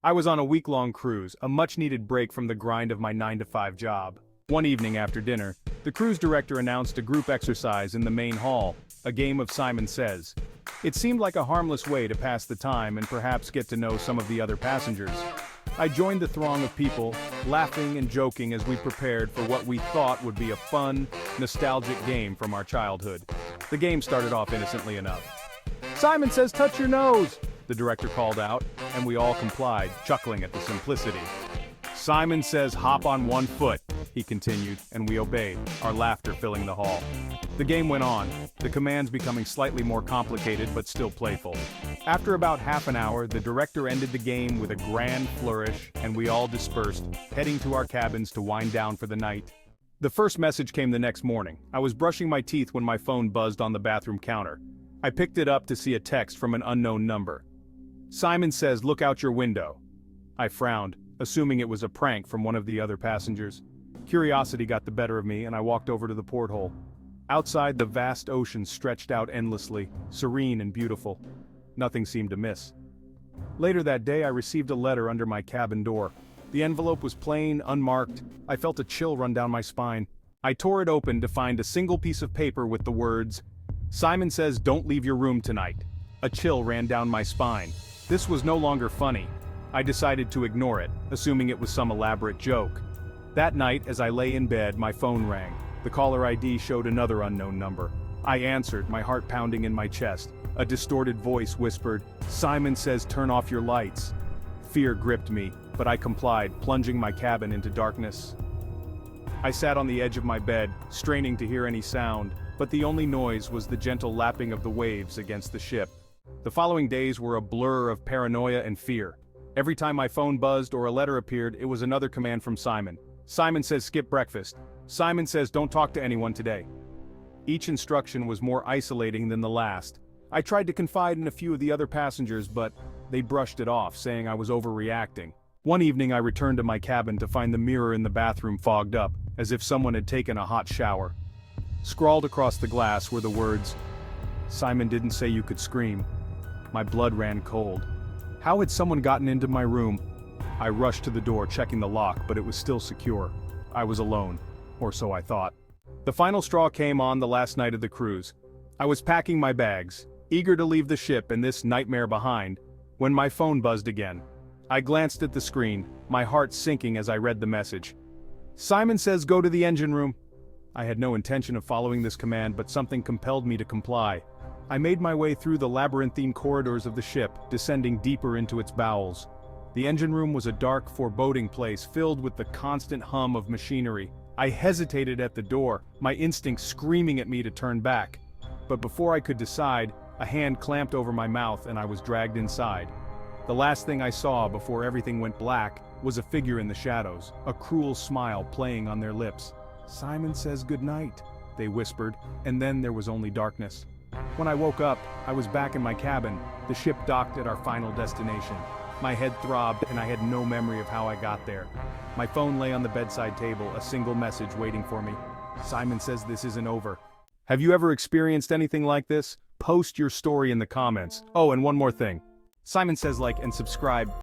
I was on a week-long cruise, a much-needed break from the grind of my 9-to-5 job. One evening after dinner, the cruise director announced a group exercise in the main hall, a game of Simon Says. It seemed like a harmless way to pass the time and perhaps get to know some of the other passengers. I joined the throng of people, laughing and joking as we prepared for what we thought would be a fun, nostalgic game from our childhood. The game started off innocently enough. "Simon Says touch your nose!" the director called out, and we all complied, chuckling at the simplicity. "Simon Says hop on one foot," he continued, and we obeyed, our laughter filling the hall. The game went on, the commands becoming slightly more complicated but still playful. After about half an hour, the director ended the game with a grand flourish, and we all dispersed, heading to our cabins to wind down for the night. The first message came the next morning. I was brushing my teeth when my phone buzzed on the bathroom counter. I picked it up to see a text from an unknown number. "Simon Says look out your window." I frowned, assuming it was a prank from one of the other passengers. Curiosity got the better of me and I walked over to the porthole. Outside, the vast ocean stretched out endlessly, serene and beautiful. Nothing seemed amiss. Later that day I received a letter under my cabin door. The envelope was plain, unmarked. I felt a chill run down my spine. I tore it open to find a single piece of paper with the words, "Simon Says don't leave your room tonight." A chill ran down my spine. This was no longer funny. I decided to ignore it, assuming it was some elaborate joke. That night, as I lay in bed, my phone rang. The caller ID showed another unknown number. I answered, my heart pounding in my chest. A distorted voice whispered, "Simon Says turn off your lights." Fear gripped me, but I complied, plunging my cabin into darkness. I sat on the edge of my bed, straining to hear any sound, but the only noise was the gentle lapping of the waves against the ship. The following days were a blur of paranoia and fear. Every time my phone buzzed or a letter appeared, it was another command from Simon. "Simon Says skip breakfast." "Simon Says don't talk to anyone today." Each instruction was more isolating than the last. I tried to confide in a few of the other passengers, but they brushed it off, saying I was overreacting. One evening I returned to my cabin to find the mirror in the bathroom fogged up, as if someone had taken a hot shower. Scrawled across the glass were the words, "Simon didn't say you could scream." My blood ran cold. How had someone gotten into my room? I rushed to the door, checking the lock, but it was still secure. I was alone, or so I thought. The final straw came on the last night of the cruise. I was packing my bags, eager to leave the ship and this nightmare behind, when my phone buzzed again. I glanced at the screen, my heart sinking as I read the message. "Simon Says go to the engine room." I had no intention of following this command, but something compelled me to comply. I made my way through the labyrinthine corridors of the ship, descending deeper into its bowels. The engine room was a dark, foreboding place filled with the constant hum of machinery. I hesitated at the door, my instincts screaming at me to turn back. But before I could decide, a hand clamped over my mouth and I was dragged inside. The last thing I saw before everything went black was a figure in the shadows, a cruel smile playing on their lips. "Simon Says goodnight," they whispered, and then there was only darkness. When I woke up, I was back in my cabin, the ship docked at our final destination. My head throbbed and I had no memory of how I got there. My phone lay on the bedside table, a single message waiting for me. "Simon Says this isn't over." Have you ever experienced anything like this? Post your story in the comments. Oh, and one more thing. Simon Says like and subscribe.